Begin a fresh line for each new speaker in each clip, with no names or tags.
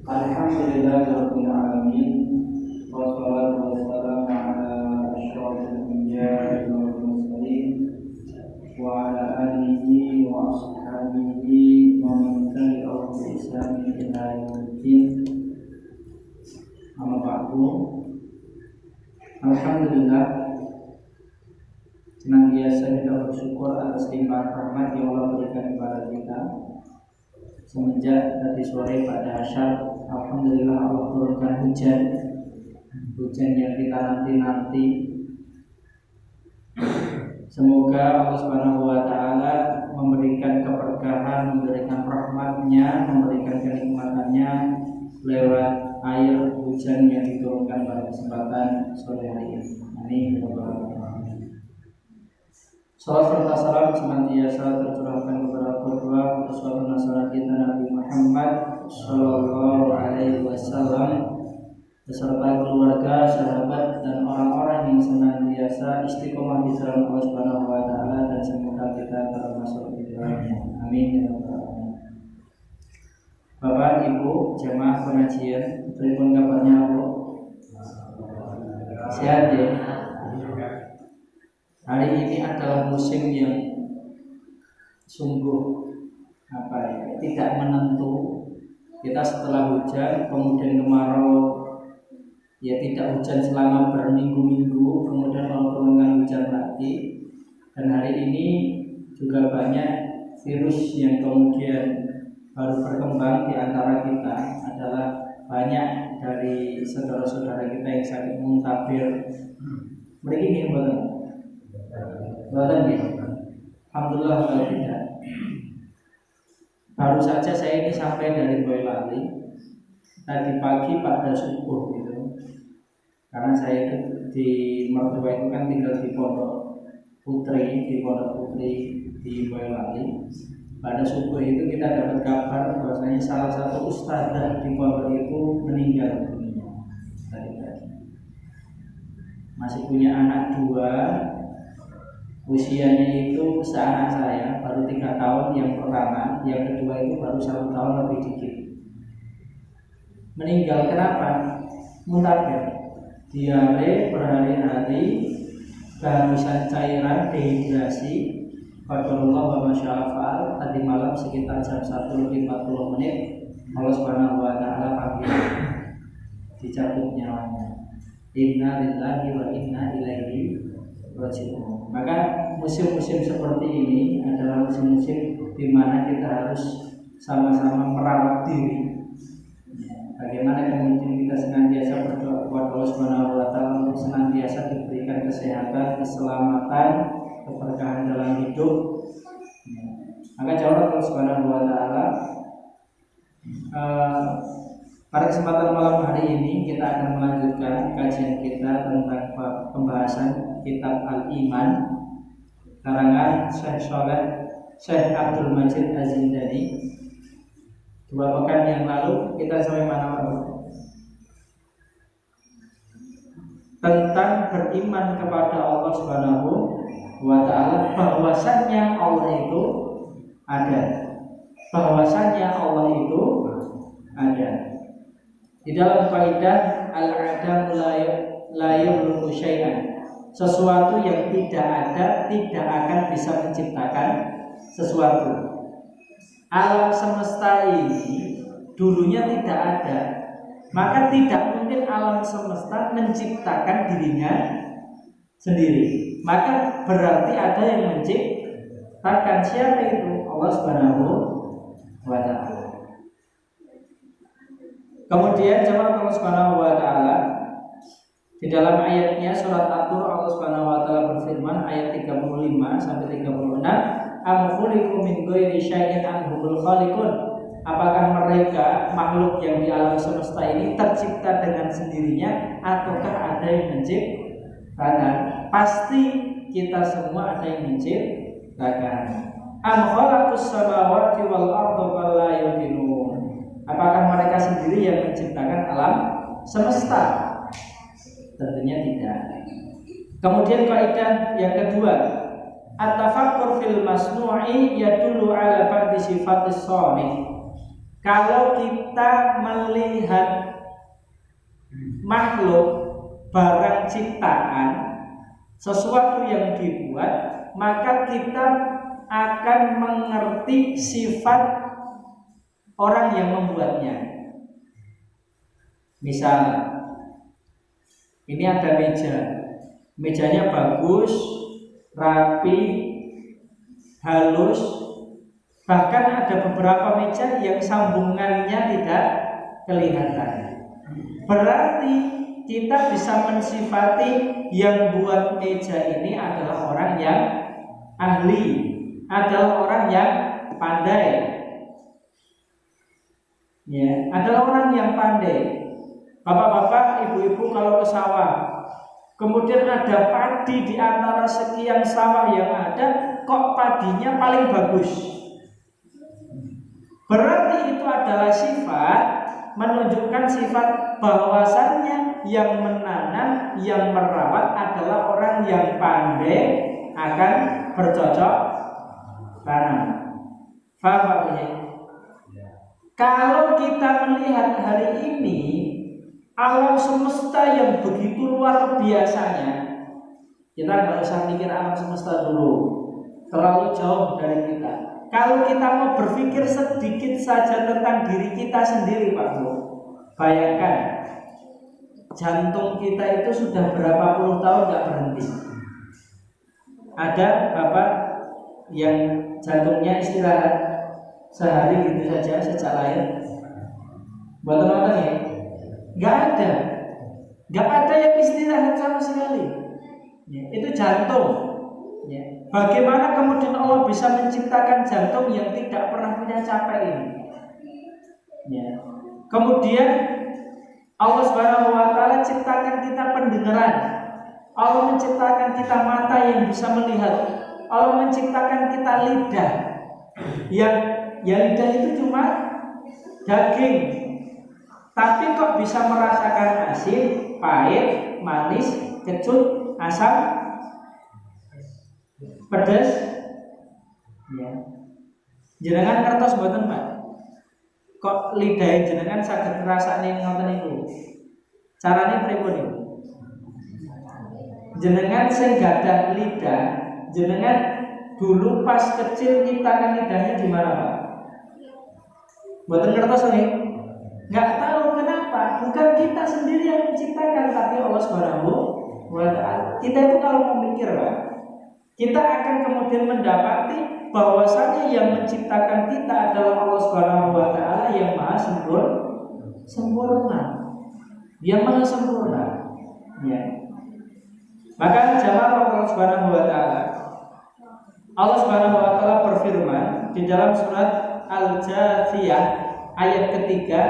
Alhamdulillahirabbil alamin wassalatu wassalamu ala asyrofil anbiya'i wal mursalin wa ala alihi wa ashabihi wa man tabi'ahum bi ihsanin ila yaumiddin. Amma ba'du. Alhamdulillah, senantiasa kita bersyukur atas limpahan rahmat yang Allah berikan kepada kita. Semenjak tadi sore pada asyar, alhamdulillah Allah turunkan hujan yang kita nanti. Semoga Allah Subhanahu wa taala memberikan keberkahan, memberikan rahmatnya, memberikan kenikmatannya lewat air hujan yang diturunkan pada kesempatan sore hari ini. Amin. Salam serta salam senantiasa tercurahkan kepada qudwah uswatun hasanah kita Nabi Muhammad sallallahu alaihi wasallam beserta keluarga, sahabat dan orang-orang yang senantiasa istiqomah di jalan Allah Subhanahu wa taala, dan semoga kita termasuk di dalamnya. Amin ya rabbal alamin. Bapak, Ibu, jemaah pengajian, pripun kabarnya Bu? Sehat ya? Hari ini adalah musim yang sungguh tidak menentu. Kita setelah hujan, kemudian kemarau, ya tidak hujan selama berminggu-minggu, kemudian turunkan hujan lagi. Dan hari ini juga banyak virus yang kemudian baru berkembang di antara kita. Adalah banyak dari saudara-saudara kita yang sakit muntaber. Mereka ingin Badan ya. Alhamdulillah kalau tidak. Baru saja saya ini sampai dari Boyolali tadi pagi pada subuh gitu. Karena saya di mertua itu kan tinggal di Pondok Putri di Boyolali. Pada subuh itu kita dapat kabar bahwasanya salah satu ustadzah di pondok itu meninggal dunia tadi. Masih punya anak 2. Usianya itu seanak saya, baru 3 tahun yang pertama, yang kedua itu baru 1 tahun lebih dikit. Meninggal kenapa? Muntaber, diare berhari-hari, kehabisan cairan, dehidrasi. Qadarullah wa masya'afal. Tadi malam sekitar jam 1:40 Allah Subhanahu wa taala panggil, dicabut nyawanya. Inna lillahi wa inna ilaihi raji'un. Maka musim-musim seperti ini adalah musim-musim di mana kita harus sama-sama merawat diri. Bagaimana kemudian kita senantiasa berdoa kepada Allah Subhanahu wa taala untuk senantiasa diberikan kesehatan, keselamatan, keberkahan dalam hidup. Maka jawab Allah Subhanahu wa taala. Pada kesempatan malam hari ini kita akan melanjutkan kajian kita tentang pembahasan kitab Al-Iman karangan Syekh Abdul Majid Az-Zindani. 2 pekan yang lalu kita sampai mana? Tentang beriman kepada Allah Subhanahu wa taala, bahwasannya Allah itu ada. Di dalam kaidah al-adam la yakhluqu syai'an, sesuatu yang tidak ada tidak akan bisa menciptakan sesuatu. Alam semesta ini dulunya tidak ada, maka tidak mungkin alam semesta menciptakan dirinya sendiri. Maka berarti ada yang menciptakan. Siapa itu? Allah Subhanahu wa taala. Kemudian jemaah Allah Subhanahu wa taala di dalam ayatnya surat At-Tur, Allah Subhanahu wa taala berfirman ayat 35 sampai 36, am khuliqu min ghairi syai'in am humul khaliqun. Apakah mereka makhluk yang di alam semesta ini tercipta dengan sendirinya ataukah ada yang menciptakan? Pasti kita semua ada yang menciptakan. Am khalaqus samawati wal arda fala yuqinun. Apakah mereka sendiri yang menciptakan alam semesta? Tentunya tidak. Kemudian kaidah yang kedua, at-tafakkur fil masnu'i yadullu ala ba'di sifatis shanih. Kalau kita melihat makhluk, barang ciptaan, sesuatu yang dibuat, maka kita akan mengerti sifat orang yang membuatnya. Misal, ini ada meja, mejanya bagus, rapi, halus. Bahkan ada beberapa meja yang sambungannya tidak kelihatan. Berarti kita bisa mensifati yang buat meja ini adalah orang yang ahli, adalah orang yang pandai. Ya, adalah orang yang pandai. Bapak-bapak, ibu-ibu kalau ke sawah, kemudian ada padi di antara sekian sawah yang ada, kok padinya paling bagus? Berarti itu adalah sifat, menunjukkan sifat bahwasannya yang menanam, yang merawat adalah orang yang pandai akan bercocok tanam. Paham Pak Bunyi? Kalau kita melihat hari ini alam semesta yang begitu luar biasanya, kita nggak usah mikir alam semesta dulu, terlalu jauh dari kita. Kalau kita mau berpikir sedikit saja tentang diri kita sendiri, Pak Bu, bayangkan jantung kita itu sudah berapa puluh tahun nggak berhenti. Ada bapak yang jantungnya istirahat sehari gitu saja sejak lahir? Buat teman-teman ya, nggak ada yang istirahat sama sekali. Ya, itu jantung. Ya. Bagaimana kemudian Allah bisa menciptakan jantung yang tidak pernah punya capek ini? Ya. Kemudian Allah Subhanahu wa taala ciptakan kita pendengaran. Allah menciptakan kita mata yang bisa melihat. Allah menciptakan kita lidah. Yang lidah itu cuma daging. Tapi kok bisa merasakan asin, pahit, manis, kecut, asam, pedas? Ya. Jenengan ngertos mboten, Pak? Kok lidah jenengan saged ngrasakne ngoten niku? Carane pripun niku? Jenengan sing gadah lidah, jenengan dulu pas kecil nyiptakan lidahnya di mana, Pak? Mboten ngertos nggih? Enggak tahu kenapa. Bukan kita sendiri yang menciptakan, tapi Allah Subhanahu wa taala. Kita itu kalau mau mikir, Pak, kita akan kemudian mendapati bahwasanya yang menciptakan kita adalah Allah Subhanahu wa taala yang maha sempurna. Yang maha sempurna. Ya. Maka jamaah Allah Subhanahu wa taala, Allah Subhanahu wa taala berfirman di dalam surat Al-Jathiyah ayat ketiga,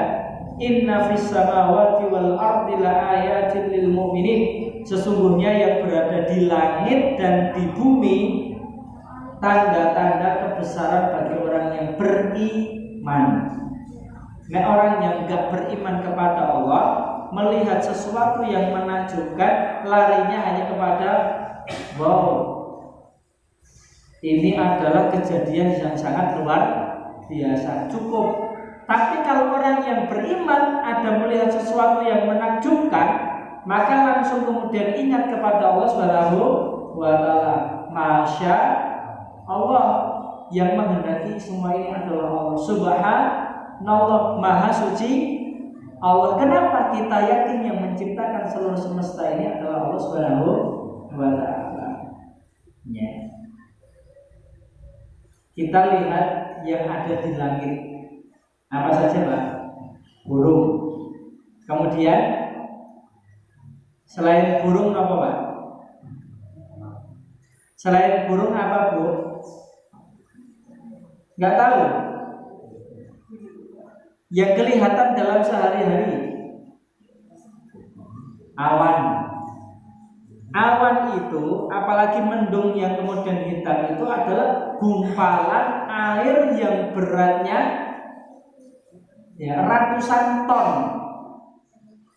inna fis samawati wal ardi laayatin lil mu'minin. Sesungguhnya yang berada di langit dan di bumi tanda-tanda kebesaran bagi orang yang beriman. Nah, orang yang enggak beriman kepada Allah melihat sesuatu yang menakjubkan, larinya hanya kepada wow, ini adalah kejadian yang sangat luar biasa, cukup. Tapi kalau orang yang beriman ada melihat sesuatu yang menakjubkan, maka langsung kemudian ingat kepada Allah Subhanahu wa taala. Masya Allah, yang menghendaki semua ini adalah Allah. Subhanallah, maha suci Allah. Kenapa kita yakin yang menciptakan seluruh semesta ini adalah Allah Subhanahu wa taala? Ya. Kita lihat yang ada di langit. Apa saja, Pak? Burung. Kemudian selain burung apa, Pak? Selain burung apa, Bu? Nggak tahu. Yang kelihatan dalam sehari-hari, awan. Awan itu, apalagi mendung yang kemudian hitam itu adalah gumpalan air yang beratnya ratusan ton.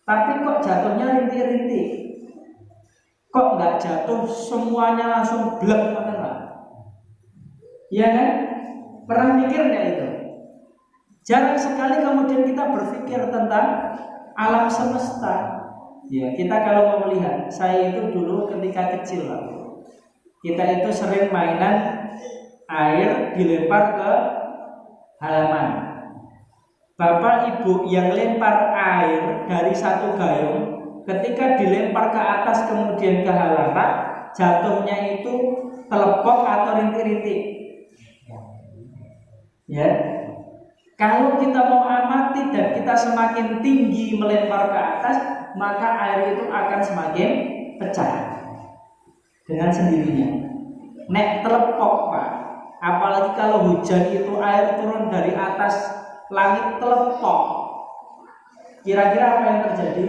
Tapi kok jatuhnya rintik-rintik? Kok nggak jatuh semuanya langsung blek, Pak? Iya kan? Pernah mikir nggak itu? Jarang sekali kemudian kita berpikir tentang alam semesta. Ya, kita kalau mau melihat, saya itu dulu ketika kecil, Pak, kita itu sering mainan air dilempar ke halaman. Bapak ibu yang lempar air dari satu gayung, ketika dilempar ke atas kemudian ke halaman, jatuhnya itu telepok atau rintik-rintik. Ya, kalau kita mau amati dan kita semakin tinggi melempar ke atas, maka air itu akan semakin pecah dengan sendirinya. Nek telepok, Pak. Apalagi kalau hujan itu air turun dari atas langit telepok. Kira-kira apa yang terjadi?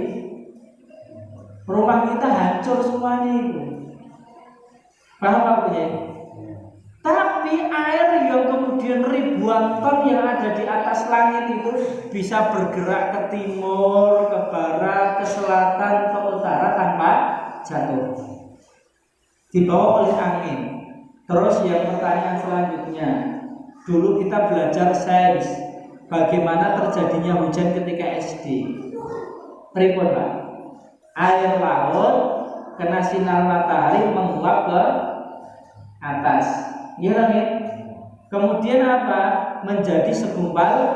Rumah kita hancur semuanya itu. Paham Pak punya? Tapi air yang kemudian ribuan ton yang ada di atas langit itu bisa bergerak ke timur, ke barat, ke selatan, ke utara tanpa jatuh. Dibawa oleh angin. Terus yang pertanyaan selanjutnya, dulu kita belajar sains, bagaimana terjadinya hujan ketika SD. Pripun Pak? Air laut kena sinar matahari menguap ke atas. Ya, kemudian apa? Menjadi segumpal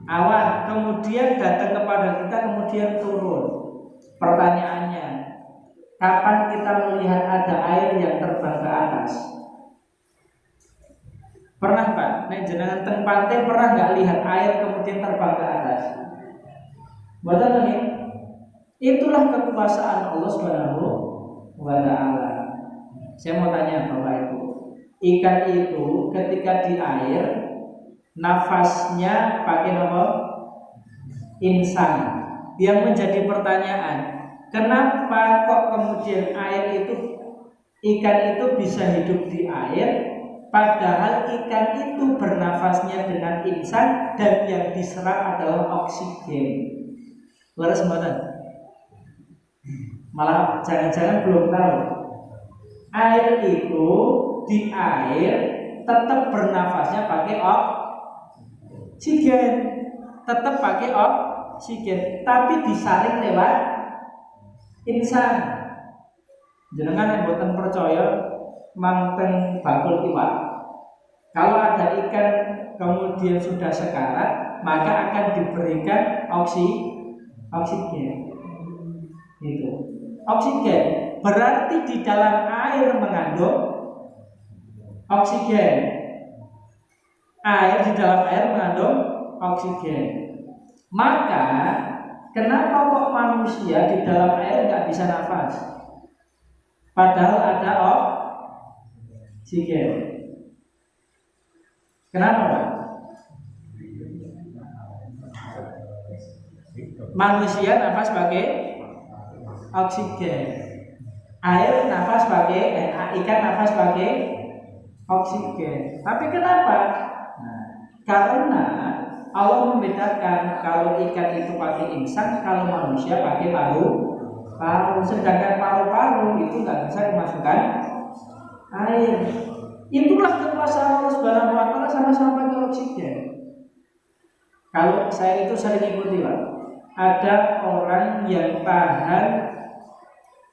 awan, kemudian datang kepada kita, kemudian turun. Pertanyaannya, kapan kita melihat ada air yang terbang ke atas? Pernah Pak? Nek jenengan teng pantai pernah nggak lihat air kemudian terbang ke atas? Betul nih? Itulah kekuasaan Allah Subhanahu wa Ta'ala. Saya mau tanya Bapak Ibu, ikan itu ketika di air nafasnya pakai apa? Insang. Yang menjadi pertanyaan, kenapa kok kemudian air itu, ikan itu bisa hidup di air, padahal ikan itu bernafasnya dengan insang dan yang diserap adalah oksigen. Leres mboten? Malah jangan-jangan belum tahu. Air itu di air tetap bernafasnya pakai oksigen, tetap pakai oksigen, tapi disaring lewat insang. Jenengan yang boten percaya mangteng bakul iwak. Kalau ada ikan kemudian sudah sekarat, maka akan diberikan oksigen. Itu oksigen berarti di dalam air mengandung oksigen. Air di dalam air mengandung oksigen. Maka kenapa kok manusia di dalam air nggak bisa nafas? Padahal ada oksigen. Kenapa Pak? Manusia nafas pakai oksigen, air nafas pakai, ikan nafas pakai oksigen. Tapi kenapa? Nah, karena Allah membedakan kalau ikan itu pakai insang, kalau manusia pakai paru-paru. Sedangkan paru-paru itu nggak bisa dimasukkan air. Itulah kekuasaan Allah Subhanahu wa Ta'ala, sama-sama pakai oksigen. Kalau saya itu sering ikuti Pak, ada orang yang tahan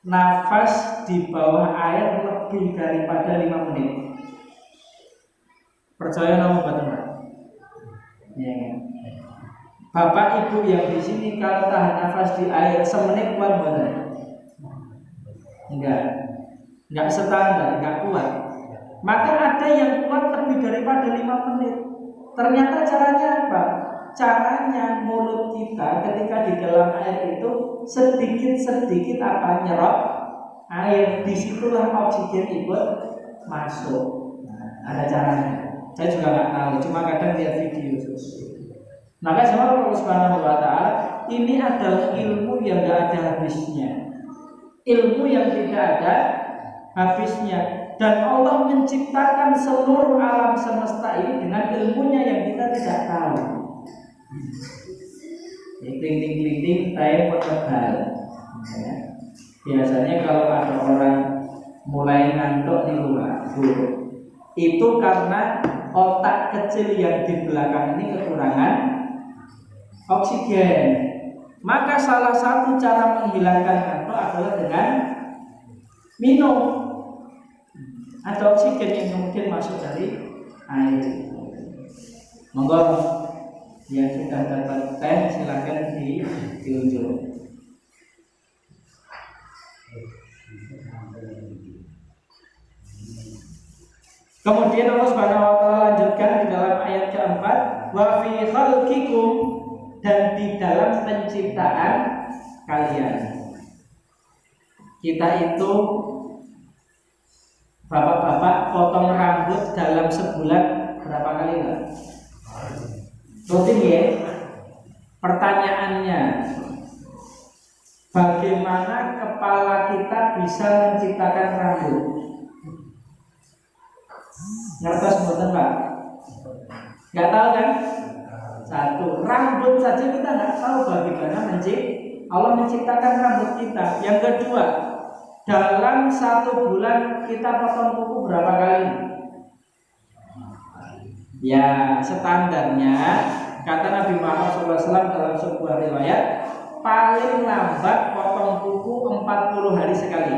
nafas di bawah air lebih daripada 5 menit. Percaya nama betul Pak? Ya. Bapak Ibu yang di sini kalau tahan nafas di air semenit kuat betul? Enggak standar, enggak kuat. Maka ada yang kuat lebih daripada 5 menit. Ternyata caranya apa? Caranya mulut kita ketika di dalam air itu sedikit-sedikit apa nyerap air, disitulah oksigen ikut masuk. Nah, ada caranya. Saya juga nggak tahu, cuma kadang lihat video. Maka sama Allah Subhanahu wa Ta'ala, ini adalah ilmu yang nggak ada habisnya, ilmu yang tidak ada habisnya. Dan Allah menciptakan seluruh alam semesta ini dengan ilmunya yang kita tidak tahu. Klinting-klinting tayo potebal. Biasanya kalau ada orang mulai ngantuk di rumah, itu karena otak kecil yang di belakang ini kekurangan oksigen. Maka salah satu cara menghilangkan ngantuk adalah dengan minum. Ada oksigen yang kemudian masuk dari air. Monggo yang sudah dapat teh silakan diunjuk. Kemudian Allah Subhanahu wa taala lanjutkan di dalam ayat keempat, wa fi khalqikum, dan di dalam penciptaan kalian. Kita itu bapak-bapak potong rambut dalam sebulan berapa kali enggak? Rutin ya? Pertanyaannya, bagaimana kepala kita bisa menciptakan rambut? Ngertos mboten Pak? Nggak tahu kan? Satu, rambut saja kita nggak tahu bagaimana Allah menciptakan rambut kita. Yang kedua, dalam satu bulan kita potong kuku berapa kali? Ya, standarnya kata Nabi Muhammad SAW dalam sebuah riwayat, paling lambat potong kuku 40 hari sekali.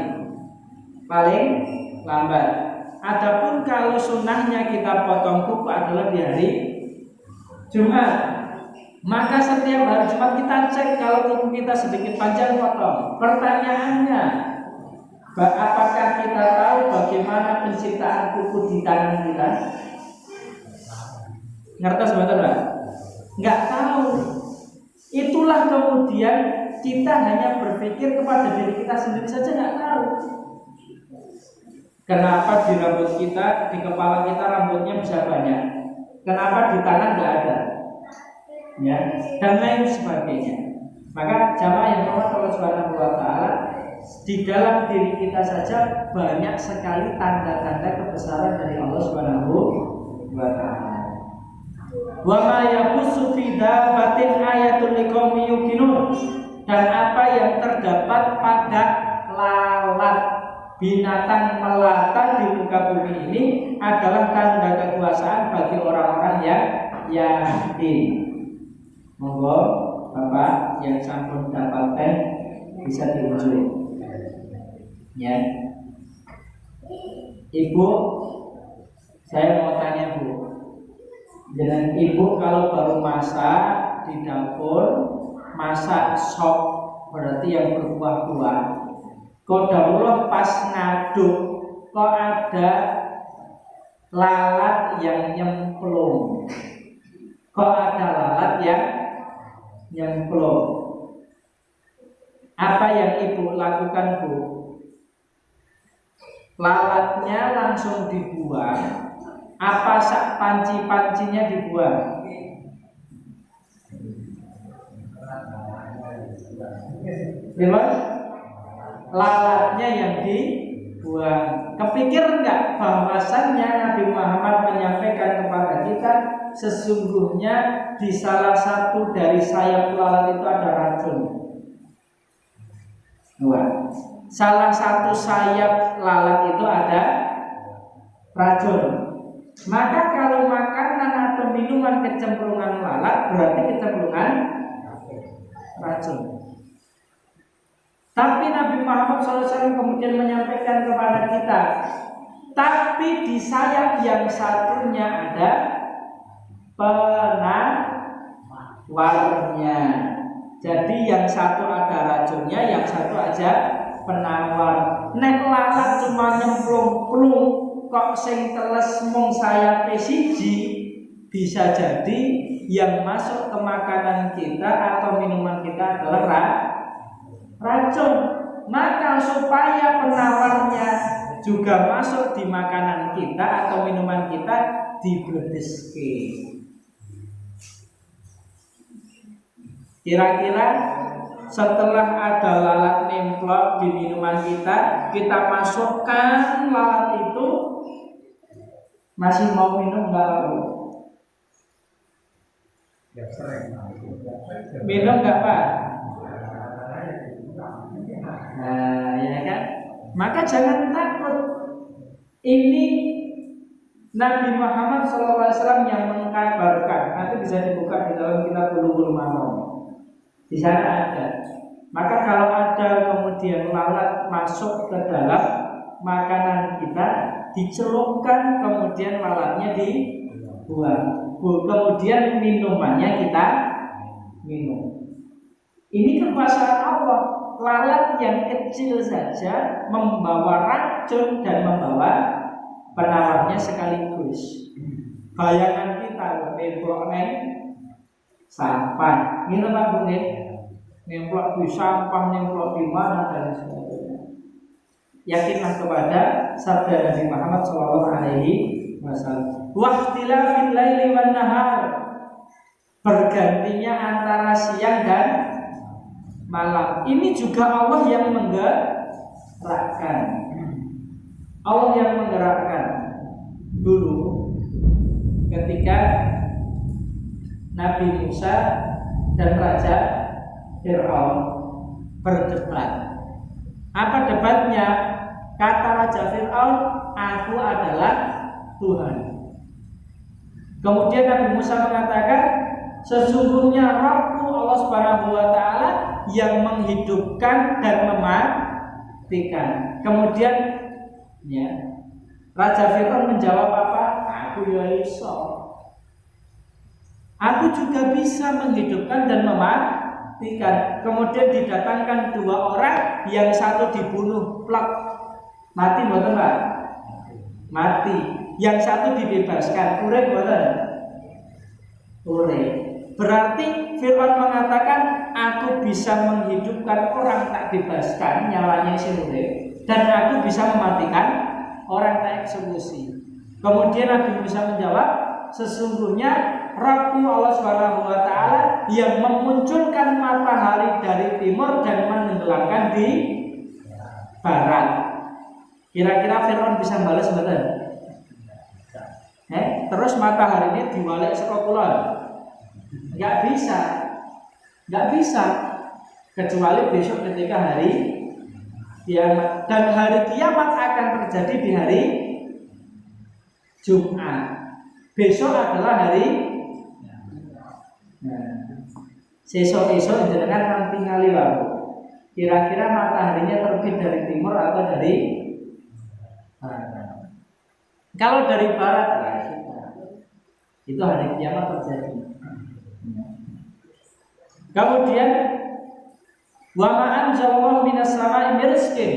Paling lambat. Adapun kalau sunnahnya kita potong kuku adalah di hari Jumat. Maka setiap hari Jumat kita cek kalau kuku kita sedikit panjang potong. Pertanyaannya, apakah kita tahu bagaimana penciptaan kuku di tangan kita? Ngertos betul Pak? Nggak tahu. Itulah kemudian kita hanya berpikir kepada diri kita sendiri saja nggak tahu. Kenapa di rambut kita, di kepala kita rambutnya bisa banyak? Kenapa di tangan nggak ada? Ya, dan lain sebagainya. Maka jamaah yang dirahmati Allah Subhanahu wa taala, di dalam diri kita saja banyak sekali tanda-tanda kebesaran dari Allah Subhanahu wa taala. Wa ma yabussu fi dabatin ayatul liqaumin yuqinun, dan apa yang terdapat pada lalat binatang melata di muka bumi ini adalah tanda kekuasaan bagi orang-orang yang yakin. Monggo Bapak yang sampun dapat teh bisa diunjuk. Ya. Ibu, saya mau tanya Bu. Dengan Ibu kalau baru masak di dapur, masak sop berarti yang berkuah-kuah. Qadarullah pas ngaduk kok ada lalat yang nyemplung. Kok ada lalat yang nyemplung. Apa yang Ibu lakukan Bu? Lalatnya langsung dibuang, apa sak panci-pancinya dibuang? Bebas? Lalatnya yang dibuang. Kepikir enggak bahwasannya Nabi Muhammad menyampaikan kepada kita sesungguhnya di salah satu dari sayap lalat itu ada racun. Dua. Salah satu sayap lalat itu ada racun. Maka kalau makanan atau minuman kecemplungan lalat berarti kecemplungan racun. Tapi Nabi Muhammad SAW kemudian menyampaikan kepada kita, tapi di sayap yang satunya ada penawarnya. Jadi yang satu ada racunnya, yang satu aja penawar. Nek lalat cuma nyemplung-plung, kok sing teles mung sayap siji, bisa jadi yang masuk ke makanan kita atau minuman kita adalah racun. Maka supaya penawarnya juga masuk di makanan kita atau minuman kita, dibledeske. Kira-kira setelah ada lalat nemplok di minuman kita, kita masukkan lalat itu, masih mau minum nggak? Minum nggak Pak? Nah, ya kan? Maka jangan takut. Ini Nabi Muhammad SAW yang mengkabarkan, nanti bisa dibuka di dalam kitab Bulughul Maram. Di sana ada. Maka kalau ada kemudian lalat masuk ke dalam makanan kita, dicelupkan, kemudian lalatnya dibuang. Kemudian minumannya kita minum. Ini kekuasaan Allah. Lalat yang kecil saja membawa racun dan membawa penawarnya sekaligus. Bayangan kita nemplok neng sampah, ini Pak Bu, nemplok di sampah, nemplok di mana dan sebagainya. Yakinlah kepada sabda Nabi Muhammad SAW. Waqtilafil laili wan nahar, bergantinya antara siang dan malam. Ini juga Allah yang menggerakkan. Allah yang menggerakkan. Dulu ketika Nabi Musa dan Raja Fir'aun berdebat. Apa debatnya? Kata Raja Fir'aun, aku adalah Tuhan. Kemudian Nabi Musa mengatakan, sesungguhnya Rabbku Allah Subhanahu wa taala yang menghidupkan dan mematikan. Kemudian ya, Raja Fir'aun menjawab apa? Aku ya iso. Aku juga bisa menghidupkan dan mematikan. Kemudian didatangkan dua orang, yang satu dibunuh, plak, mati mboten Pak? Mati. Yang satu dibebaskan, urip mboten? Urip. Berarti Fir'aun mengatakan, aku bisa menghidupkan orang tak bebaskan, nyawanya si urip, dan aku bisa mematikan orang tak eksekusi. Kemudian Nabi Musa menjawab, sesungguhnya Rabbku Allah Subhanahu wa taala yang memunculkan matahari dari timur dan menenggelamkan di barat. Kira-kira Fir'aun bisa balas betul? Terus matahari ini diwalik saka kulon? Enggak bisa. Enggak bisa. Kecuali besok ketika hari kiamat. Dan hari kiamat akan terjadi di hari Jumat. Besok adalah hari sesok-esok jenengan nang tingali wae. Kira-kira mataharinya terbit dari timur atau dari barat? Kalau dari barat, itu hari kiamat terjadi. Kemudian wa ma anzalallahu minas sama'i rizqin,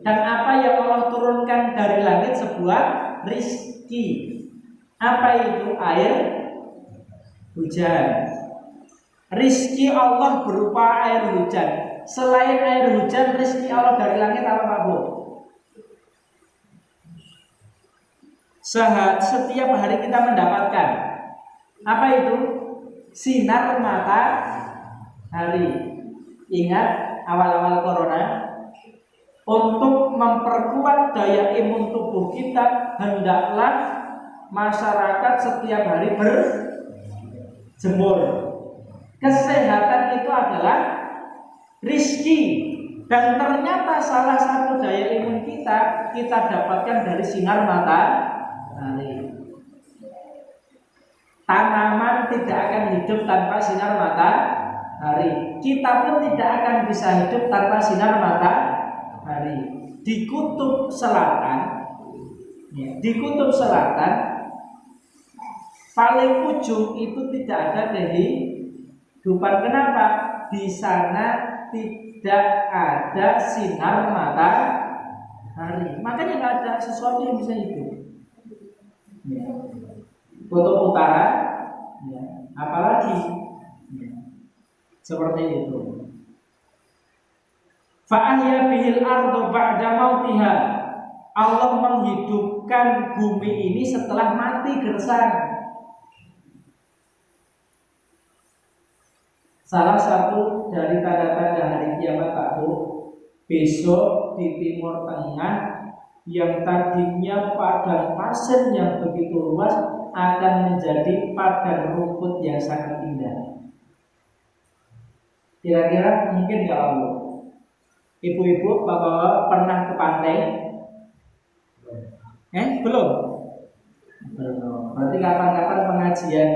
dan apa yang Allah turunkan dari langit sebuah rizki. Apa itu? Air hujan. Rizki Allah berupa air hujan. Selain air hujan, rizki Allah dari langit apa Pak Bu? Setiap hari kita mendapatkan apa itu? Sinar matahari. Ingat awal-awal corona, untuk memperkuat daya imun tubuh kita, hendaklah masyarakat setiap hari berjemur. Kesehatan itu adalah rizki, dan ternyata salah satu daya imun kita dapatkan dari sinar matahari. Tanaman tidak akan hidup tanpa sinar matahari. Kita pun tidak akan bisa hidup tanpa sinar matahari. Di kutub selatan, paling ujung itu tidak ada kehidupan. Kenapa? Di sana tidak ada sinar matahari. Makanya nggak ada sesuatu yang bisa hidup. Kutub utara, apalagi seperti itu. Fa'ahya bihil ardu ba'da mautiha. Allah menghidupkan bumi ini setelah mati gersang. Salah satu dari tanda-tanda hari kiamat Pak Bu, besok di Timur Tengah yang tadinya padang pasir yang begitu luas akan menjadi padang rumput yang sangat indah. Kira-kira mungkin nggak Bu? Ibu-ibu, bapak-bapak pernah ke pantai? Belum? Berarti kapan-kapan pengajian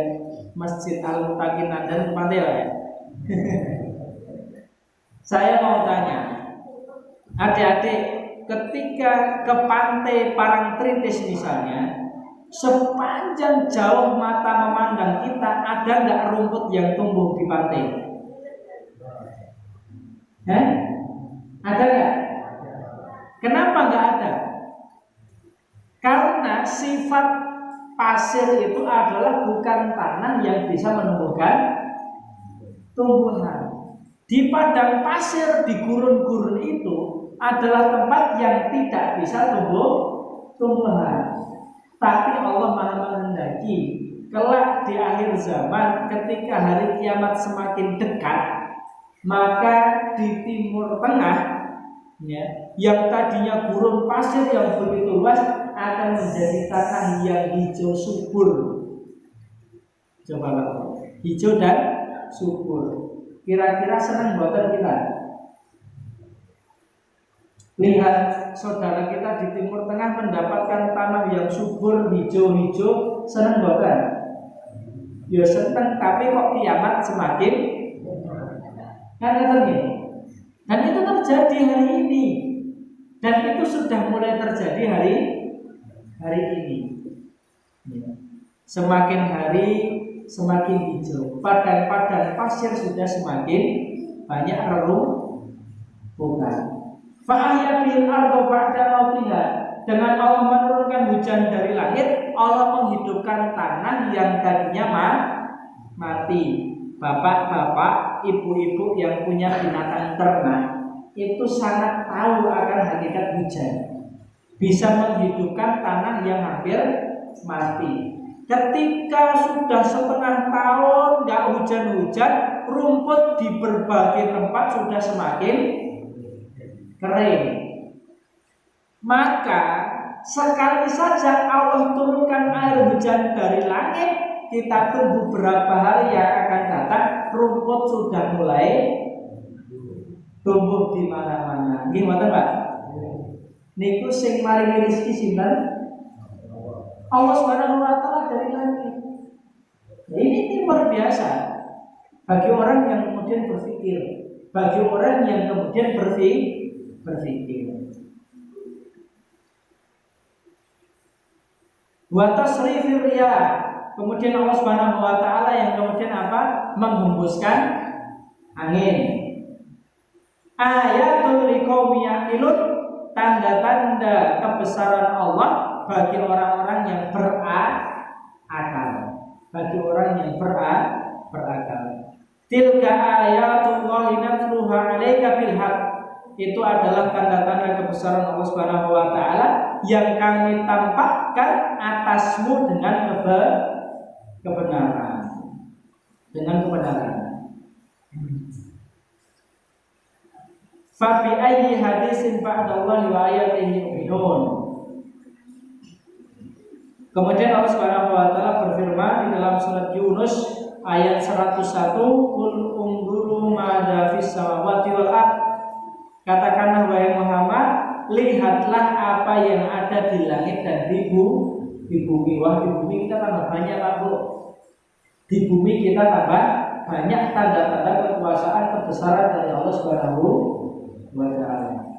Masjid Al-Mutakin dan pantai lah ya. Saya mau tanya, adik-adik, ketika ke pantai Parangtritis misalnya, sepanjang jauh mata memandang kita, ada nggak rumput yang tumbuh di pantai? Ada nggak? Kenapa nggak ada? Karena sifat pasir itu adalah bukan tanah yang bisa menumbuhkan tumbuhan. Di padang pasir, di gurun-gurun itu adalah tempat yang tidak bisa tumbuhan. Tapi Allah Maha menghendaki kelak di akhir zaman, ketika hari kiamat semakin dekat, maka di Timur Tengah ya, yang tadinya gurun pasir yang begitu luas akan menjadi tanah yang hijau subur. Coba hijau dan subur. Kira-kira senang buatan kita? Lihat saudara kita di Timur Tengah mendapatkan tanah yang subur, hijau-hijau, senang buatan? Ya senang, tapi kok kiamat semakin kan ini. Dan itu terjadi hari ini. Dan itu sudah mulai terjadi hari ini. Semakin hari semakin hijau. Padang-padang pasir sudah semakin banyak rerumpukan. Fa'ahya bil ardo ba'da mautiha. Dengan Allah menurunkan hujan dari langit, Allah menghidupkan tanah yang tadinya mati. Bapak-bapak, ibu-ibu yang punya binatang ternak itu sangat tahu akan hakikat hujan. Bisa menghidupkan tanah yang hampir mati. Ketika sudah setengah tahun nggak hujan-hujan, rumput di berbagai tempat sudah semakin kering. Maka sekali saja Allah turunkan air hujan dari langit, kita tunggu berapa hari yang akan datang, rumput sudah mulai tumbuh di mana-mana. Gimana Pak? Niku sing maringi rezeki sinten? Allah Subhanahu wa taala dari langit. Nah, ini luar biasa bagi orang yang kemudian berpikir, bagi orang yang kemudian berpikir. Wa tasrifir riyah. Kemudian Allah Subhanahu wa taala yang kemudian apa? Menghembuskan angin. Ayatul liqaumi yaqilun, tanda-tanda kebesaran Allah bagi orang-orang yang berakal. Bagi orang yang berakal. Tilka ayatullahi natluha 'alaika bil haqq. Itu adalah tanda-tanda kebesaran Allah Subhanahu wa taala yang kami tampakkan atasmu dengan kebenaran. Dengan kebenaran. Fa bi ayyi hadisin ba'dallahi wa ayatihi yu'minun. Kemudian Allah Subhanahu wa taala berfirman di dalam surat Yunus ayat 101, "Qul unzuru ma fis samawati wal ardh." Katakanlah wahai Muhammad, lihatlah apa yang ada di langit dan di bumi. Wah, di bumi kita tambah banyak Pak Bu. Di bumi kita tambah banyak tanda-tanda kekuasaan kebesaran dari Allah Subhanahu wa taala.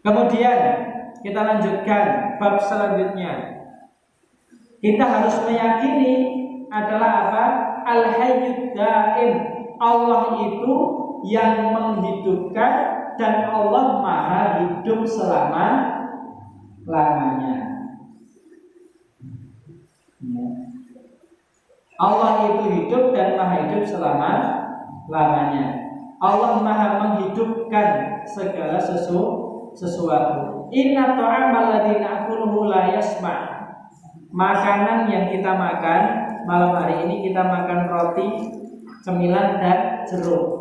Kemudian kita lanjutkan bab selanjutnya. Kita harus meyakini adalah apa? Al-Hayyud Daim. Allah itu yang menghidupkan dan Allah Maha hidup selama-lamanya. Allah itu hidup dan Maha hidup selama-lamanya. Allah Maha menghidupkan segala sesuatu. Inna ta'amal ladzina aquluhu la yasma'. Makanan yang kita makan malam hari ini, kita makan roti, cemilan dan jeruk.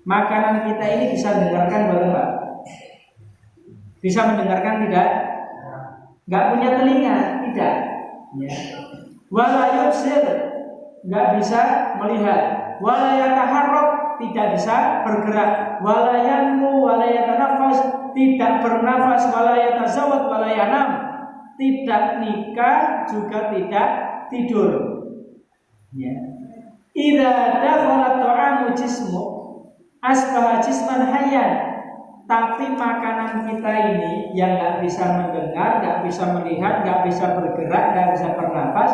Makanan kita ini bisa mendengarkan bukan Pak? Bisa mendengarkan tidak? Enggak punya telinga, tidak. Ya. Wala yubsir, enggak bisa melihat. Wala yataharrak, tidak bisa bergerak, wala yanmu wala yatanafas, tidak bernafas, wala yatazawwad wala yanam, tidak nikah juga tidak tidur. Ya. Idza dakhala ta'amu jismu asbaha jisman hayyan. Tapi makanan kita ini yang nggak bisa mendengar, nggak bisa melihat, nggak bisa bergerak, nggak bisa bernafas,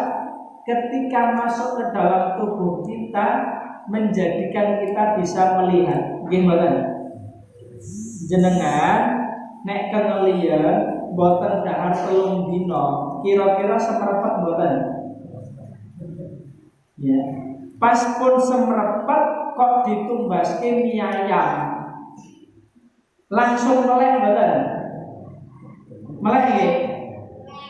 ketika masuk ke dalam tubuh kita menjadikan kita bisa melihat. Gimana? Jenengan nek kengelian boten dahar telung dino, kira-kira semerepet boten. Ya. Pas pun semerepet kok ditumbaske mie ayam. Langsung melek badan, melek ya.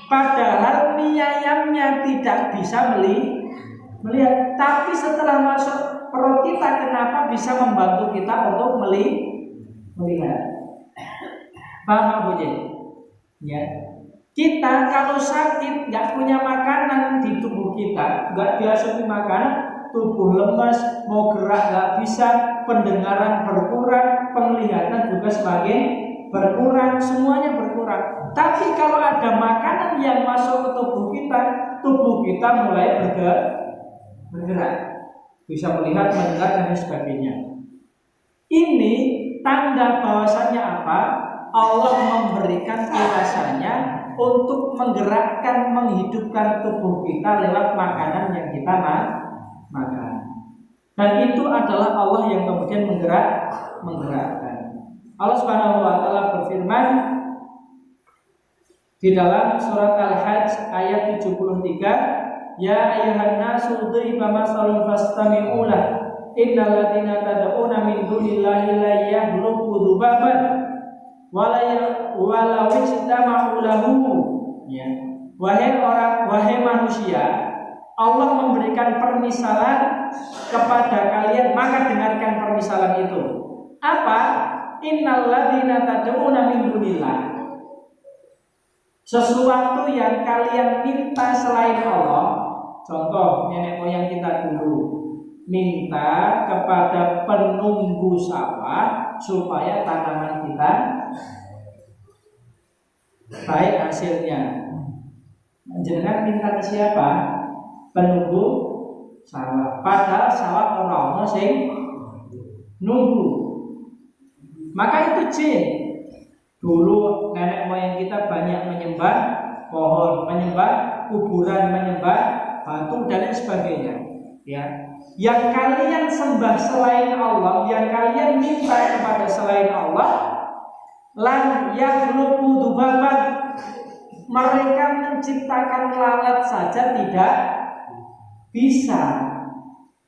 Padahal mie ayamnya tidak bisa melihat, tapi setelah masuk perut kita, kenapa bisa membantu kita untuk melihat? Paham ya? Ya. Kita kalau sakit nggak punya makanan di tubuh kita, nggak diasupi makanan, tubuh lemas, mau gerak nggak bisa, pendengaran berkurang, penglihatan juga semakin berkurang, semuanya berkurang. Tapi kalau ada makanan yang masuk ke tubuh kita mulai bergerak, bisa melihat, mendengar dan sebagainya. Ini tanda bahwasanya apa? Allah memberikan kuasanya untuk menggerakkan, menghidupkan tubuh kita lewat makanan yang kita makan. Dan itu adalah Allah yang kemudian menggerakkan. Allah Subhanahu wa taala berfirman di dalam surat Al-Hajj ayat 73, ya ayyuhan nasu duriba masalun fastami'u lah, innal ladzina tad'una min dunillahi la yakhluqu dzubaban wala ijtama'u lahu. Ya. Wahai manusia, Allah memberikan permisalan kepada kalian, maka dengarkan permisalan itu. Apa? Innal ladzina tad'una min dunillah. Sesuatu yang kalian minta selain Allah. Contoh nenek moyang kita dulu minta kepada penunggu sawah supaya tanaman kita baik hasilnya. Jangan minta ke siapa? Penunggu sawah. Padahal sawah orang sing nunggu. Maka itu jin. Dulu nenek moyang kita banyak menyembah pohon, menyembah kuburan, menyembah batu dan lain sebagainya. Ya, yang kalian sembah selain Allah, yang kalian minta kepada selain Allah, lan yakhluqu dzubaban, mereka menciptakan lalat saja tidak bisa,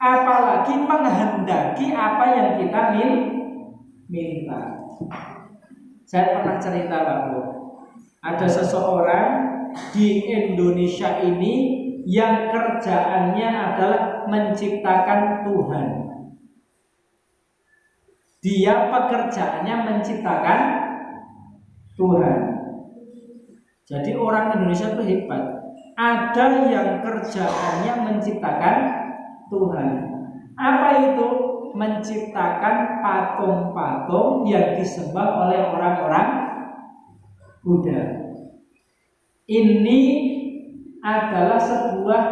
apalagi menghendaki apa yang kita minta. Saya pernah cerita Pak Bu, ada seseorang di Indonesia ini yang kerjaannya adalah menciptakan Tuhan. Dia pekerjaannya menciptakan Tuhan. Jadi orang Indonesia itu hebat. Ada yang kerjaannya menciptakan Tuhan. Apa itu? Menciptakan patung-patung yang disembah oleh orang-orang Buddha. Ini adalah sebuah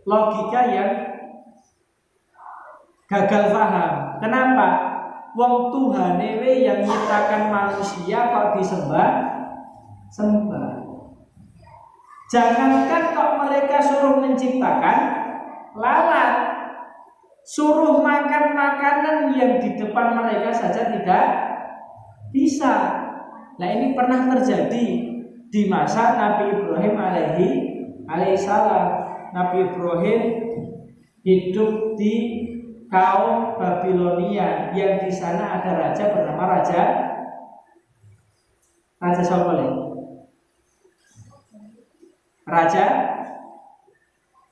logika yang gagal paham. Kenapa? Wong Tuhan ewe yang menciptakan manusia kok sembah. Jangankan kok mereka suruh menciptakan lalat, suruh makan makanan yang di depan mereka saja tidak bisa. Nah ini pernah terjadi di masa Nabi Ibrahim alaihissalam. Nabi Ibrahim hidup di kaum Babilonia yang di sana ada raja bernama Raja siapa? Raja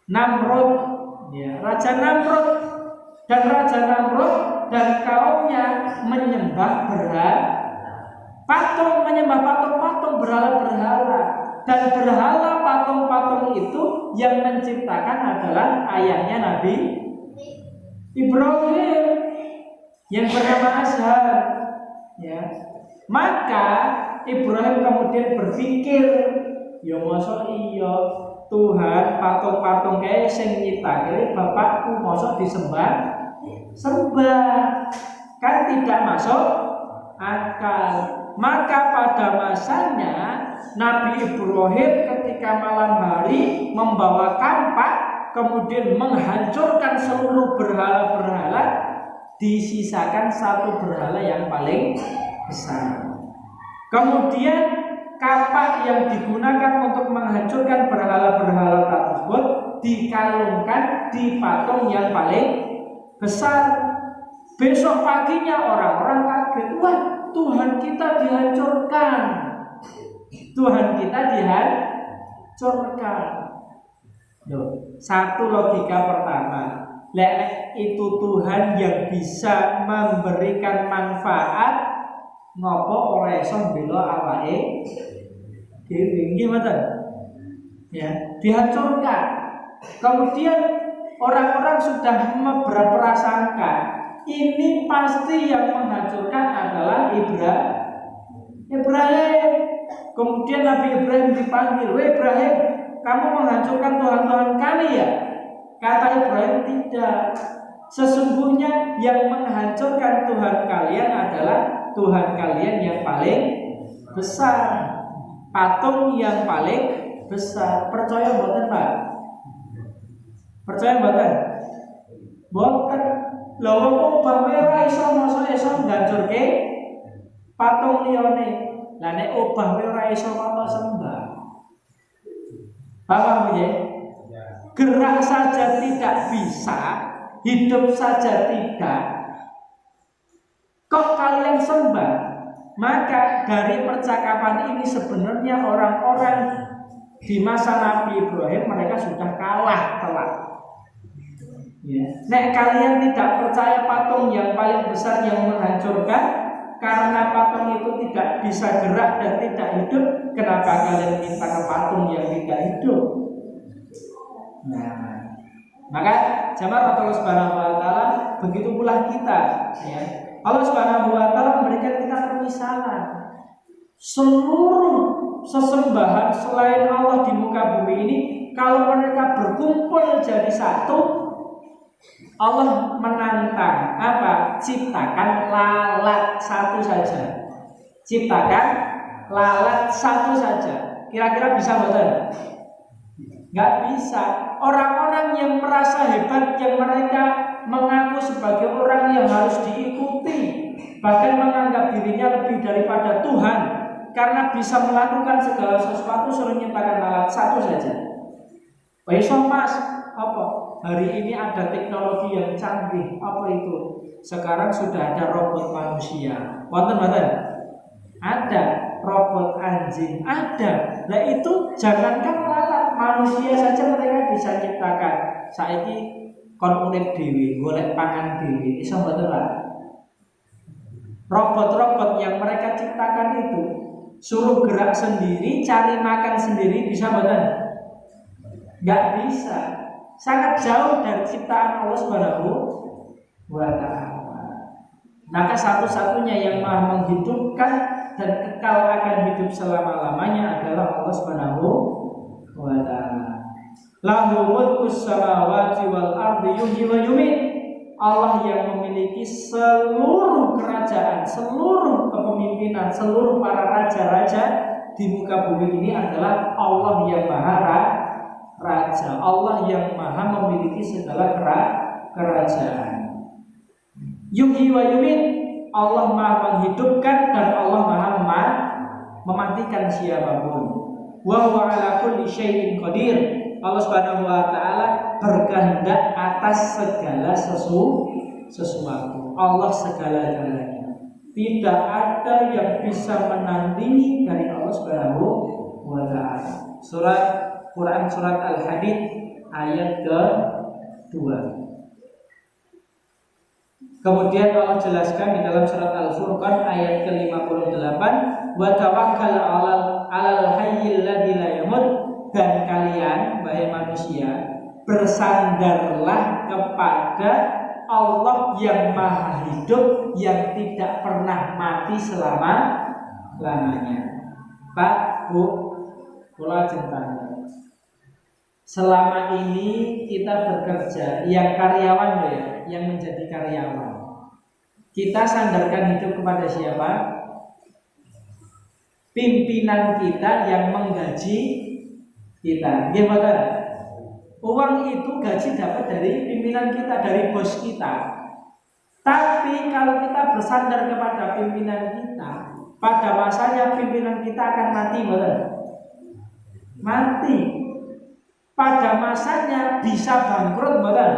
Namrud. Ya, Raja Namrud. Dan Raja Namrud dan kaumnya menyembah patung berhala-berhala. Dan berhala patung-patung itu yang menciptakan adalah ayahnya Nabi Ibrahim. yang bernama Azhar, ya. Maka Ibrahim kemudian berpikir, ya masa iya Tuhan patung-patung kayak sing nyiptakake bapakku masa sembah kan tidak masuk akal. Maka pada masanya Nabi Ibrahim ketika malam hari membawa kampak kemudian menghancurkan seluruh berhala-berhala, disisakan satu berhala yang paling besar. Kemudian kapak yang digunakan untuk menghancurkan berhala-berhala tersebut dikalungkan di patung yang paling besar. Besok paginya orang-orang kaget, wah Tuhan kita dihancurkan. Tuhan kita dihancurkan. Loh, satu logika pertama, itu Tuhan yang bisa memberikan manfaat, ngopo ora iso mbela awake dhewe. Nggih mboten? Ya, dihancurkan. Kemudian orang-orang sudah berprasangka ini pasti yang menghancurkan adalah Ibrahim. Kemudian Nabi Ibrahim dipanggil, "Weh Ibrahim, kamu menghancurkan Tuhan-Tuhan kami ya?" Kata Ibrahim, "Tidak. Sesungguhnya yang menghancurkan Tuhan kalian adalah Tuhan kalian yang paling besar, patung yang paling besar." Percaya mboten, Pak? Percaya mboten? Mboten. Lha wong obah ora iso masa iso ngancurke patung liyane. Lah nek obah ora iso kok sembah. Paham ya? Gerak saja tidak bisa, hidup saja tidak, kok kalian sembah? Maka dari percakapan ini sebenarnya orang-orang di masa Nabi Ibrahim mereka sudah kalah telak. Ya. Nek kalian tidak percaya patung yang paling besar yang menghancurkan, karena patung itu tidak bisa gerak dan tidak hidup, kenapa kalian minta ke patung yang tidak hidup? Nah, maka jamaah Allah Subhanahu wa taala, begitu pula kita, ya. Allah Subhanahu wa taala memberikan kita permisalan. Seluruh sesembahan selain Allah di muka bumi ini, kalau mereka berkumpul jadi satu, Allah menantang apa? Ciptakan lalat satu saja. Ciptakan lalat satu saja. Kira-kira bisa betul? Nggak bisa. Orang-orang yang merasa hebat, yang mereka mengaku sebagai orang yang harus diikuti, bahkan menganggap dirinya lebih daripada Tuhan, karena bisa melakukan segala sesuatu, suruh nyiptakan lalat satu saja. Besok mas, apa? Hari ini ada teknologi yang canggih. Apa itu? Sekarang sudah ada robot manusia. Wonten-wonten? Ada robot anjing. Ada. Nah itu jangankan lalat, manusia saja mereka bisa ciptakan. Saiki kon urip dhewe, golek pangan dhewe. Iso mboten, Pak? Robot-robot yang mereka ciptakan itu suruh gerak sendiri, cari makan sendiri, bisa mboten? Enggak bisa. Sangat jauh dari ciptaan Allah Subhanahu wa taala. Maka satu-satunya yang Maha menghidupkan dan kekal akan hidup selama-lamanya adalah Allah Subhanahu wa taala. Lahu mulkus samawati wal ardi yuhyi wa yumiit. Allah yang memiliki seluruh kerajaan, seluruh kepemimpinan, seluruh para raja-raja di muka bumi ini adalah Allah yang Maha Raja, Allah yang Maha memiliki segala kerajaan. Yuhyi wa yumiit, Allah Maha menghidupkan dan Allah Maha mematikan siapapun. Wa huwa ala kulli syai'in qadir. Allah Subhanahu wa taala berkehendak atas segala sesuatu. Allah segala-galanya. Tidak ada yang bisa menandingi dari Allah Subhanahu wa taala. Quran surat Al-Hadid ayat ke-2. Kemudian Allah jelaskan di dalam surat Al-Furqan ayat ke-58, wa tawakkal 'alal hayyil ladzi la yamut, dan kalian wahai manusia bersandarlah kepada Allah yang maha hidup, yang tidak pernah mati selama-lamanya. Pak, Bu, kula tanya. Selama ini kita bekerja, yang karyawan loh ya, yang menjadi karyawan. Kita sandarkan hidup kepada siapa? Pimpinan kita yang menggaji kita. Gimana? Uang itu gaji dapat dari pimpinan kita, dari bos kita. Tapi kalau kita bersandar kepada pimpinan kita, pada masanya pimpinan kita akan mati, betul? Mati. Pada masanya bisa bangkrut, betul?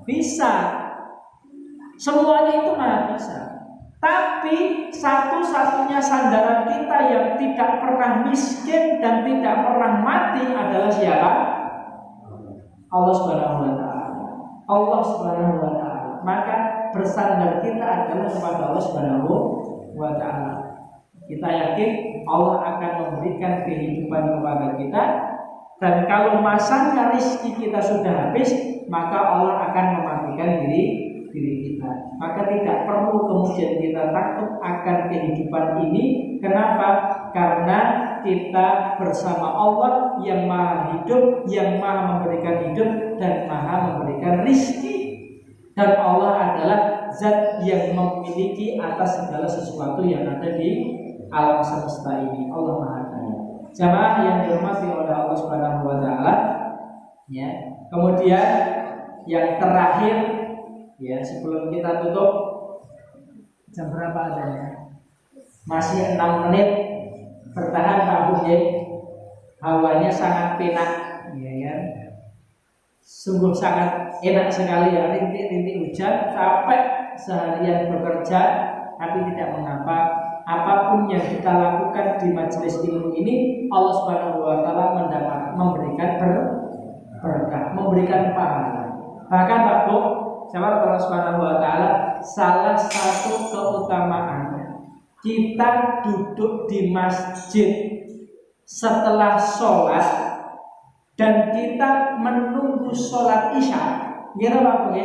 Bisa. Semuanya itu malah bisa. Tapi satu-satunya sandaran kita yang tidak pernah miskin dan tidak pernah mati adalah siapa? Allah Subhanahu wa taala. Allah Subhanahu wa taala. Maka bersandar kita adalah kepada Allah Subhanahu wa taala. Kita yakin Allah akan memberikan kehidupan kepada kita, dan kalau masanya rezeki kita sudah habis, maka Allah akan mematikan diri kita. Maka tidak perlu kemudian kita takut akan kehidupan ini. Kenapa? Karena kita bersama Allah yang maha hidup, yang maha memberikan hidup dan maha memberikan rizki. Dan Allah adalah zat yang memiliki atas segala sesuatu yang ada di alam semesta ini. Allah maha kaya. Jamaah yang dihormati oleh Allah Subhanahu wa taala, ya. Kemudian yang terakhir, ya, sebelum kita tutup, jam berapa adanya? Masih 6 menit. Bertahan Pak Bu, ya. Hawanya sangat enak, ya kan? Sungguh sangat enak sekali ya, rintik-rintik hujan, capek seharian bekerja, tapi tidak mengapa. Apapun yang kita lakukan di majelis ilmu ini, Allah Subhanahu wa taala memberikan berkah, memberikan pahala. Bahkan Pak Bu, Allah Subhanahu wa taala, salah satu keutamaannya, kita duduk di masjid setelah sholat dan kita menunggu sholat isya. Gimana Pak Bu?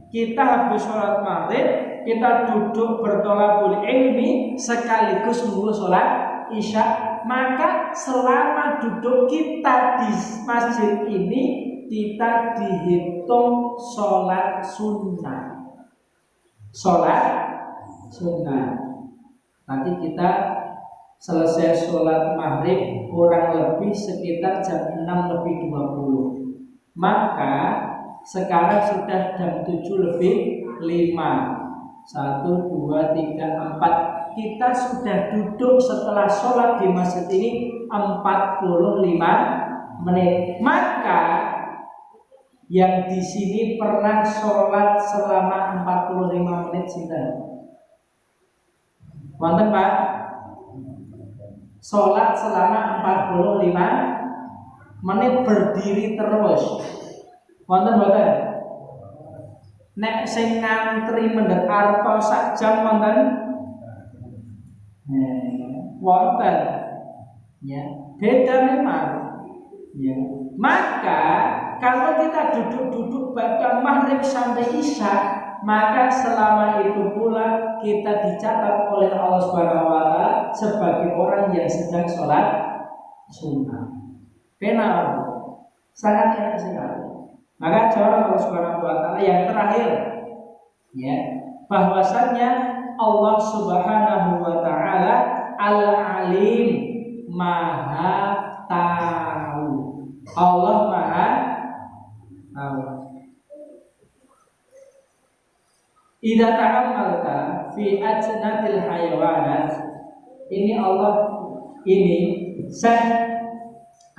Kita habis sholat maghrib, kita duduk bertolabul ilmi sekaligus menunggu sholat isya. Maka selama duduk kita di masjid ini, kita dihitung sholat sunnah. Sholat sunnah. Nanti kita selesai sholat maghrib kurang lebih sekitar jam 6:20. Maka sekarang sudah jam 7:05. 1, 2, 3, 4. Kita sudah duduk setelah sholat di masjid ini 45 menit. Maka yang di sini pernah sholat selama 45 menit sinten? Wonten Pak? Sholat selama 45 menit berdiri terus. Wonten boten? Nek sing ngantri mendhet arta sak jam wonten? Wonten. Ya, beda memang. Ya. Maka kalau kita duduk-duduk bahkan maghrib sampai isya, maka selama itu pula kita dicatat oleh Allah Subhanahu wa taala sebagai orang yang sedang sholat sunnah. Benar, sangat enak sekali. Maka jawab Allah Subhanahu wa taala yang terakhir, ya, bahwasannya Allah Subhanahu wa taala Al-Alim, Maha tahu. Allah Maha tahu. Idza ta'ammalta fi ajnatil hayawanat, ini Allah, ini Syekh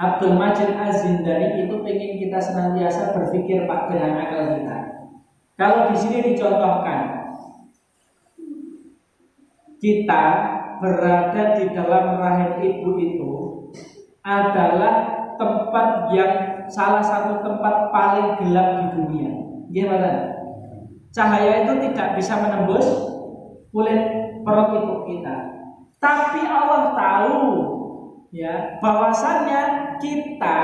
Abdul Majid Az-Zindani itu pengen kita senantiasa berpikir Pak dengan akal kita. Kalau di sini dicontohkan, kita berada di dalam rahim ibu itu adalah tempat yang salah satu tempat paling gelap di dunia. Gimana? Cahaya itu tidak bisa menembus kulit perut ibu kita. Tapi Allah tahu, ya, bahwasannya kita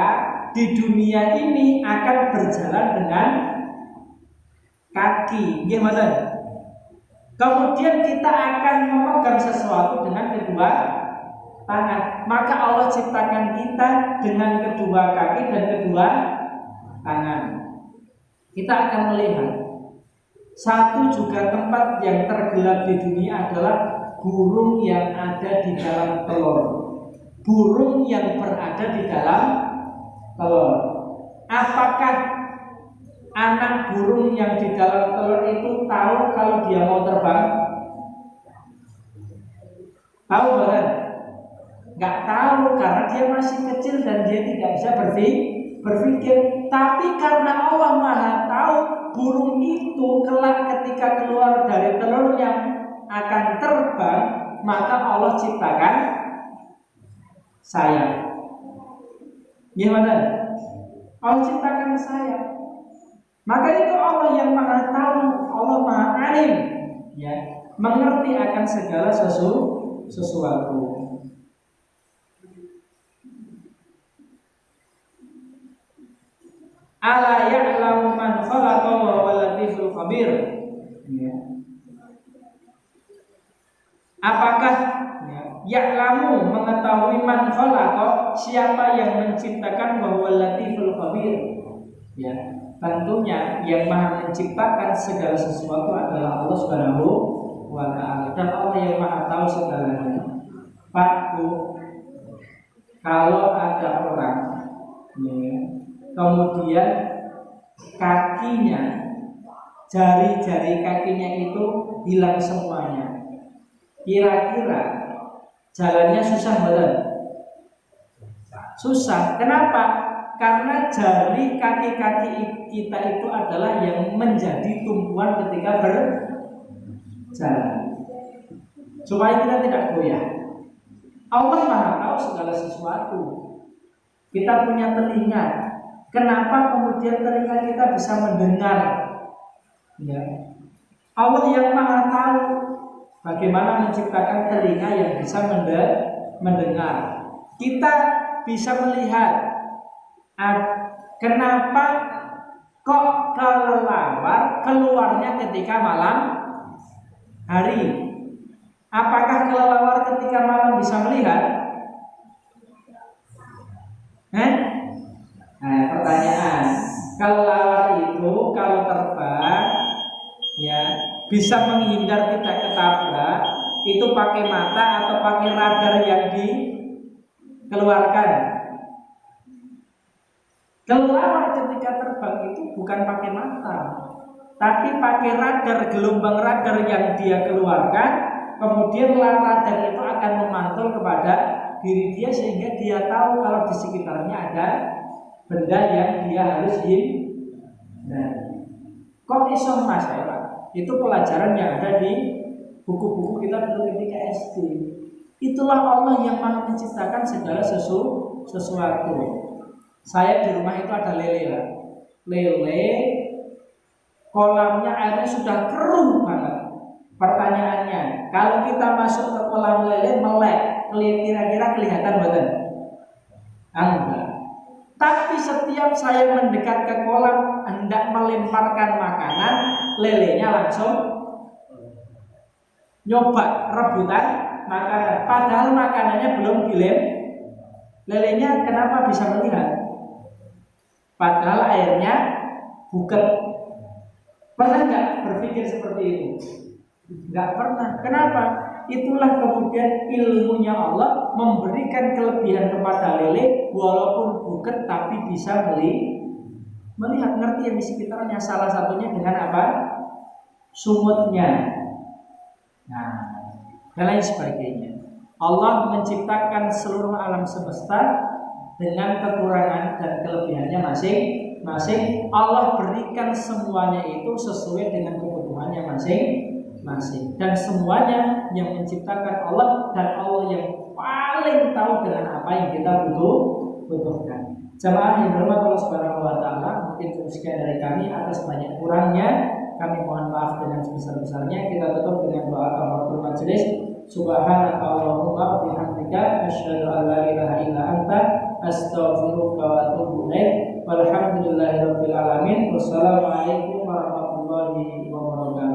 di dunia ini akan berjalan dengan kaki, gimana? Kemudian kita akan memegang sesuatu dengan kedua tangan. Maka Allah ciptakan kita dengan kedua kaki dan kedua tangan. Kita akan melihat satu juga tempat yang tergelap di dunia adalah burung yang ada di dalam telur. Burung yang berada di dalam telur. Apakah anak burung yang di dalam telur itu tahu kalau dia mau terbang? Tahu bukan? Nggak tahu karena dia masih kecil dan dia tidak bisa berpikir. Tapi karena Allah Maha tahu burung itu kelak ketika keluar dari telurnya akan terbang, maka Allah ciptakan sayap. Gimana? Allah ciptakan sayap. Maka itu Allah yang Maha tahu, Allah Maha alim, ya, mengerti akan segala sesuatu. Ala ya'lamu man khalaqa wa huwal latiful khabir. Ya. Apakah ya'lamu mengetahui man khalaqa, siapa yang menciptakan, wa huwal latiful khabir? Ya, tentunya yang Maha menciptakan segala sesuatu adalah Allah Subhanahu wa taala, dan Allah yang Maha tahu segalanya. Pak Bu, kalau ada orang kemudian kakinya, jari-jari kakinya itu hilang semuanya, kira-kira jalannya susah banget? Susah. Kenapa? Karena jari kaki-kaki kita itu adalah yang menjadi tumpuan ketika berjalan, supaya kita tidak goyah. Allah Maha tahu segala sesuatu. Kita punya telinga. Kenapa kemudian telinga kita bisa mendengar? Ya. Allah yang Maha tahu bagaimana menciptakan telinga yang bisa mendengar. Kita bisa melihat. Kenapa kok kelelawar keluarnya ketika malam hari? Apakah kelelawar ketika malam bisa melihat? Nah, pertanyaan, kelelawar itu kalau terbang, ya, bisa menghindar tidak ketabrak, itu pakai mata atau pakai radar yang dikeluarkan? Kelelawar ketika terbang itu bukan pakai mata, tapi pakai radar, gelombang radar yang dia keluarkan. Kemudian radar itu akan memantul kepada diri dia sehingga dia tahu kalau di sekitarnya ada benda yang dia harus hindari. Kok iso Mas ya Pak? Itu pelajaran yang ada di buku-buku kita dulu ketika SD. Itulah Allah yang Maha menciptakan segala sesuatu. Saya di rumah itu ada lele ya. Lele kolamnya airnya sudah keruh banget. Pertanyaannya, kalau kita masuk ke kolam lele melek, kira-kira kelihatan betul? Enggak. Tapi setiap saya mendekat ke kolam hendak melemparkan makanan, lelenya langsung nyoba rebutan makanan. Padahal makanannya belum dilem. Lelenya kenapa bisa melihat? Padahal airnya buket. Pernah nggak berpikir seperti itu? Nggak pernah. Kenapa? Itulah kemudian ilmunya Allah memberikan kelebihan kepada lele, walaupun buket tapi bisa melihat, ngerti yang di sekitarnya. Salah satunya dengan apa? Sumutnya. Nah, dan lain sebagainya. Allah menciptakan seluruh alam semesta dengan kekurangan dan kelebihannya masing-masing. Allah berikan semuanya itu sesuai dengan kebutuhannya masing-masing, dan semuanya yang menciptakan Allah, dan Allah yang paling tahu dengan apa yang kita butuhkan. Jamaah yang berhormat Allah Subhanahu wa taala, mungkin sekian dari kami. Atas banyak kurangnya kami mohon maaf dengan sebesar-besarnya. Kita tutup dengan doa kafaratul majelis. Subhanakallahumma wa bihamdika asyhadu an la ilaha illa anta astaghfiruka wa atubu ilaik. Walhamdulillahirabbil alamin. Wassalamualaikum warahmatullahi warahmatullahi wabarakatuh.